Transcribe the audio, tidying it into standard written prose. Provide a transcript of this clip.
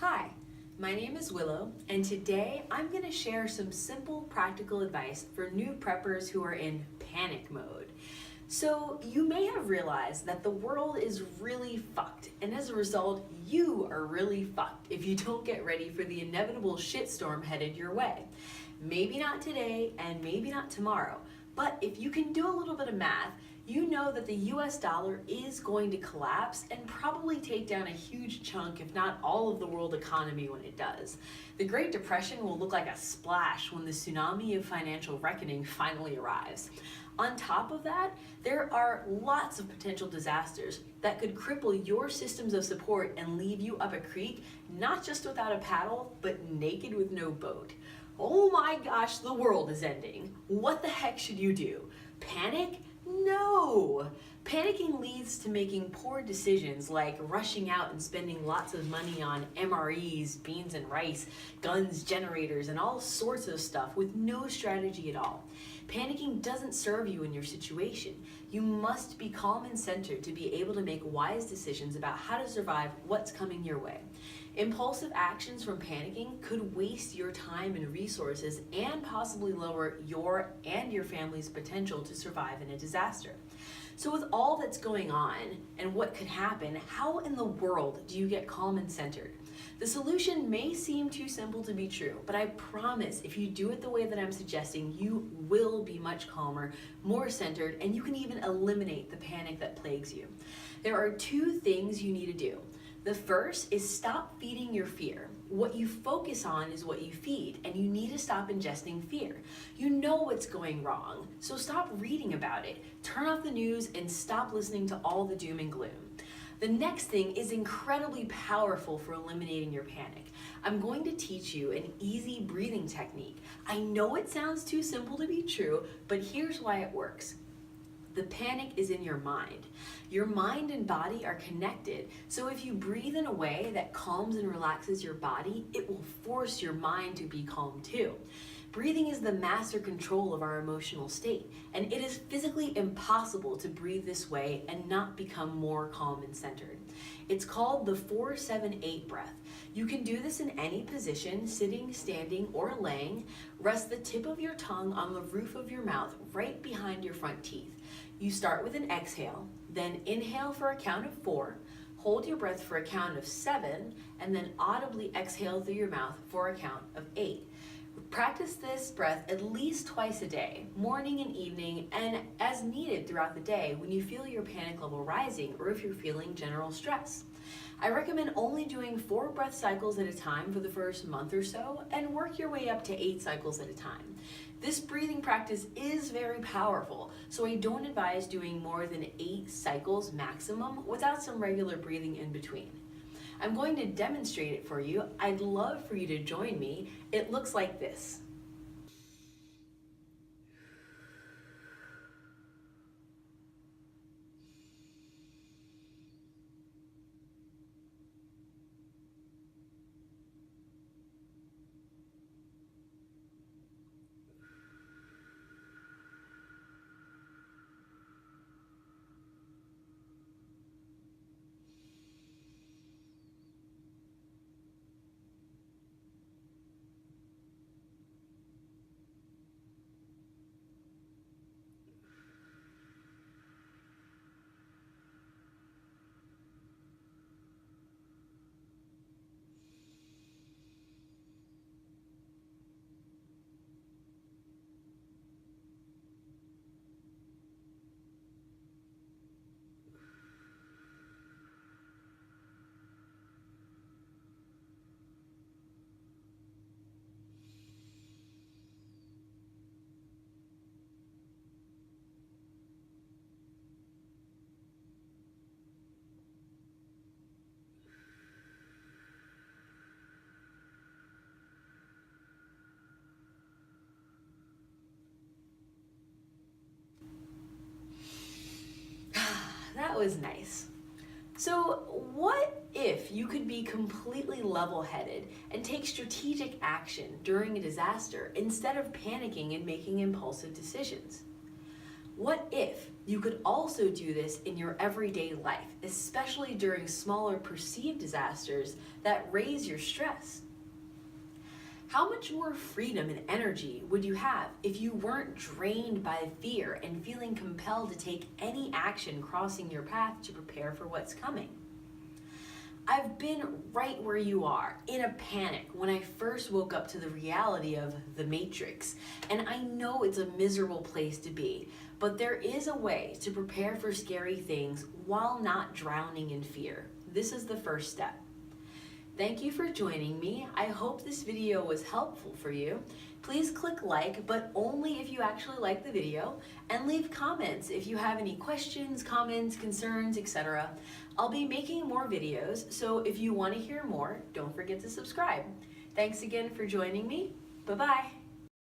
Hi, my name is Willow, and today I'm going to share some simple practical advice for new preppers who are in panic mode. So, you may have realized that the world is really fucked, and as a result, you are really fucked if you don't get ready for the inevitable shitstorm headed your way. Maybe not today, and maybe not tomorrow, but if you can do a little bit of math, you know that the US dollar is going to collapse and probably take down a huge chunk, if not all of the world economy when it does. The Great Depression will look like a splash when the tsunami of financial reckoning finally arrives. On top of that, there are lots of potential disasters that could cripple your systems of support and leave you up a creek, not just without a paddle, but naked with no boat. Oh my gosh, the world is ending. What the heck should you do? Panic? No! Panicking leads to making poor decisions like rushing out and spending lots of money on MREs, beans and rice, guns, generators, and all sorts of stuff with no strategy at all. Panicking doesn't serve you in your situation. You must be calm and centered to be able to make wise decisions about how to survive what's coming your way. Impulsive actions from panicking could waste your time and resources and possibly lower your and your family's potential to survive in a disaster. So with all that's going on and what could happen, how in the world do you get calm and centered? The solution may seem too simple to be true, but I promise if you do it the way that I'm suggesting, you will be much calmer, more centered, and you can even eliminate the panic that plagues you. There are two things you need to do. The first is stop feeding your fear. What you focus on is what you feed, and you need to stop ingesting fear. You know what's going wrong, so stop reading about it. Turn off the news and stop listening to all the doom and gloom. The next thing is incredibly powerful for eliminating your panic. I'm going to teach you an easy breathing technique. I know it sounds too simple to be true, but here's why it works. The panic is in your mind. Your mind and body are connected, so if you breathe in a way that calms and relaxes your body, it will force your mind to be calm too. Breathing is the master control of our emotional state, and it is physically impossible to breathe this way and not become more calm and centered. It's called the 4-7-8 breath. You can do this in any position, sitting, standing, or laying. Rest the tip of your tongue on the roof of your mouth right behind your front teeth. You start with an exhale, then inhale for a count of 4, hold your breath for a count of 7, and then audibly exhale through your mouth for a count of 8. Practice this breath at least twice a day, morning and evening, and as needed throughout the day when you feel your panic level rising or if you're feeling general stress. I recommend only doing 4 breath cycles at a time for the first month or so, and work your way up to 8 cycles at a time. This breathing practice is very powerful, so I don't advise doing more than 8 cycles maximum without some regular breathing in between. I'm going to demonstrate it for you. I'd love for you to join me. It looks like this. That was nice. So what if you could be completely level-headed and take strategic action during a disaster instead of panicking and making impulsive decisions? What if you could also do this in your everyday life, especially during smaller perceived disasters that raise your stress? How much more freedom and energy would you have if you weren't drained by fear and feeling compelled to take any action crossing your path to prepare for what's coming? I've been right where you are, in a panic, when I first woke up to the reality of the Matrix. And I know it's a miserable place to be, but there is a way to prepare for scary things while not drowning in fear. This is the first step. Thank you for joining me. I hope this video was helpful for you. Please click like, but only if you actually like the video, and leave comments if you have any questions, comments, concerns, etc. I'll be making more videos, so if you want to hear more, don't forget to subscribe. Thanks again for joining me. Bye-bye.